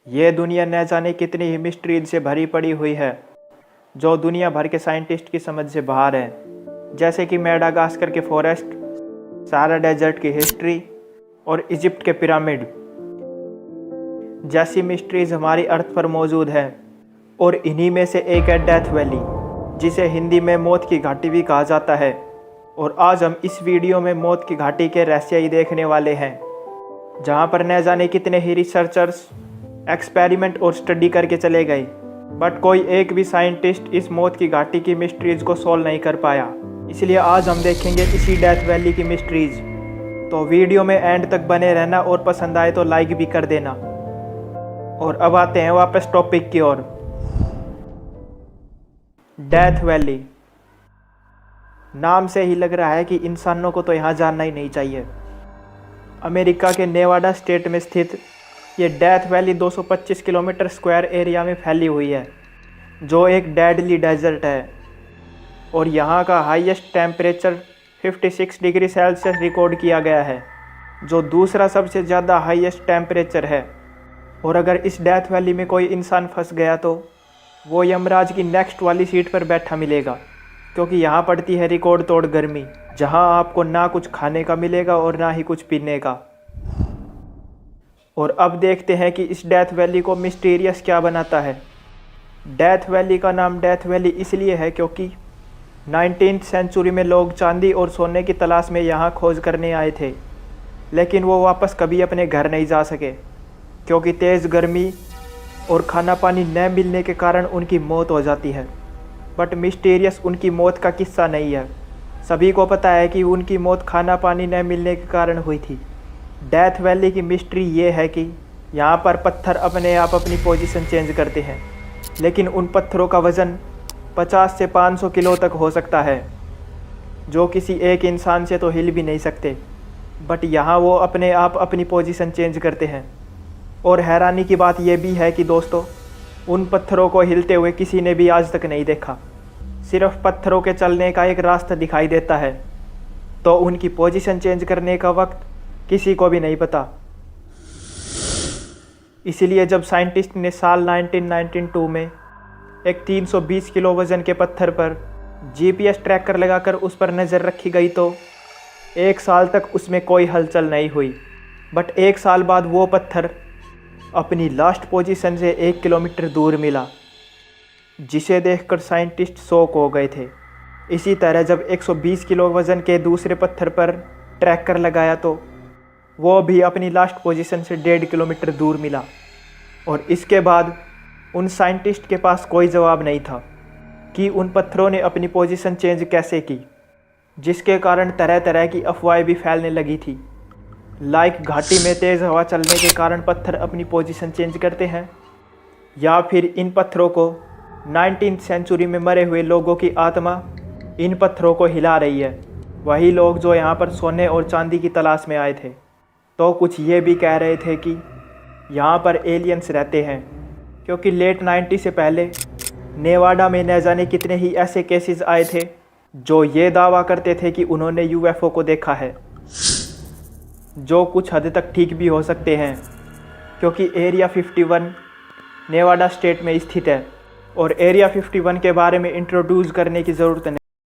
ये दुनिया न जाने कितनी ही मिस्ट्रीज से भरी पड़ी हुई है जो दुनिया भर के साइंटिस्ट की समझ से बाहर है, जैसे कि मेडागास्कर के फॉरेस्ट, सहारा डेजर्ट की हिस्ट्री और इजिप्ट के पिरामिड जैसी मिस्ट्रीज हमारी अर्थ पर मौजूद है। और इन्हीं में से एक है डेथ वैली, जिसे हिंदी में मौत की घाटी भी कहा जाता है। और आज हम इस वीडियो में मौत की घाटी के रहस्य ही देखने वाले हैं, जहाँ पर न जाने कितने ही रिसर्चर्स एक्सपेरिमेंट और स्टडी करके चले गए, बट कोई एक भी साइंटिस्ट इस मौत की घाटी की मिस्ट्रीज को सॉल्व नहीं कर पाया। इसलिए आज हम देखेंगे इसी डेथ वैली की मिस्ट्रीज। तो वीडियो में एंड तक बने रहना और पसंद आए तो लाइक भी कर देना। और अब आते हैं वापस टॉपिक की ओर। डेथ वैली, नाम से ही लग रहा है कि इंसानों को तो यहाँ जानना ही नहीं चाहिए। अमेरिका के नेवाडा स्टेट में स्थित ये death valley 225 kilometre square area में फैली हुई है, जो एक डेडली डेजर्ट है। और यहाँ का highest temperature 56 degree Celsius record किया गया है, जो दूसरा सबसे ज़्यादा हाईएस्ट टेम्परेचर है। और अगर इस डेथ वैली में कोई इंसान फंस गया तो वो यमराज की नेक्स्ट वाली सीट पर बैठा मिलेगा, क्योंकि यहाँ पड़ती है रिकॉर्ड तोड़ गर्मी, जहाँ आपको ना कुछ खाने का मिलेगा और ना ही कुछ पीने का। और अब देखते हैं कि इस डेथ वैली को मिस्टीरियस क्या बनाता है। डेथ वैली का नाम डेथ वैली इसलिए है क्योंकि 19th सेंचुरी में लोग चांदी और सोने की तलाश में यहाँ खोज करने आए थे, लेकिन वो वापस कभी अपने घर नहीं जा सके, क्योंकि तेज़ गर्मी और खाना पानी न मिलने के कारण उनकी मौत हो जाती है। बट मिस्टीरियस उनकी मौत का किस्सा नहीं है। सभी को पता है कि उनकी मौत खाना पानी न मिलने के कारण हुई थी। डेथ वैली की मिस्ट्री ये है कि यहाँ पर पत्थर अपने आप अपनी पोजीशन चेंज करते हैं, लेकिन उन पत्थरों का वज़न 50 से 500 किलो तक हो सकता है, जो किसी एक इंसान से तो हिल भी नहीं सकते। बट यहाँ वो अपने आप अपनी पोजीशन चेंज करते हैं। और हैरानी की बात यह भी है कि दोस्तों, उन पत्थरों को हिलते हुए किसी ने भी आज तक नहीं देखा। सिर्फ पत्थरों के चलने का एक रास्ता दिखाई देता है, तो उनकी पोजीशन चेंज करने का वक्त किसी को भी नहीं पता। इसलिए जब साइंटिस्ट ने साल 1992 में एक 320 किलो वज़न के पत्थर पर GPS ट्रैकर लगाकर उस पर नज़र रखी गई, तो एक साल तक उसमें कोई हलचल नहीं हुई। बट एक साल बाद वो पत्थर अपनी लास्ट पोजीशन से 1 किलोमीटर दूर मिला, जिसे देखकर साइंटिस्ट शॉक हो गए थे। इसी तरह जब 120 किलो वज़न के दूसरे पत्थर पर ट्रैकर लगाया तो वो भी अपनी लास्ट पोजीशन से 1.5 किलोमीटर दूर मिला। और इसके बाद उन साइंटिस्ट के पास कोई जवाब नहीं था कि उन पत्थरों ने अपनी पोजीशन चेंज कैसे की, जिसके कारण तरह तरह की अफवाहें भी फैलने लगी थी। लाइक घाटी में तेज़ हवा चलने के कारण पत्थर अपनी पोजीशन चेंज करते हैं, या फिर इन पत्थरों को 19th सेंचुरी में मरे हुए लोगों की आत्मा इन पत्थरों को हिला रही है, वही लोग जो यहाँ पर सोने और चांदी की तलाश में आए थे। तो कुछ ये भी कह रहे थे कि यहाँ पर एलियंस रहते हैं, क्योंकि लेट 90 से पहले नेवाडा में न जाने कितने ही ऐसे केसेस आए थे जो ये दावा करते थे कि उन्होंने UFO को देखा है, जो कुछ हद तक ठीक भी हो सकते हैं, क्योंकि एरिया 51 नेवाडा स्टेट में स्थित है। और एरिया 51 के बारे में इंट्रोड्यूस करने की ज़रूरत नहीं।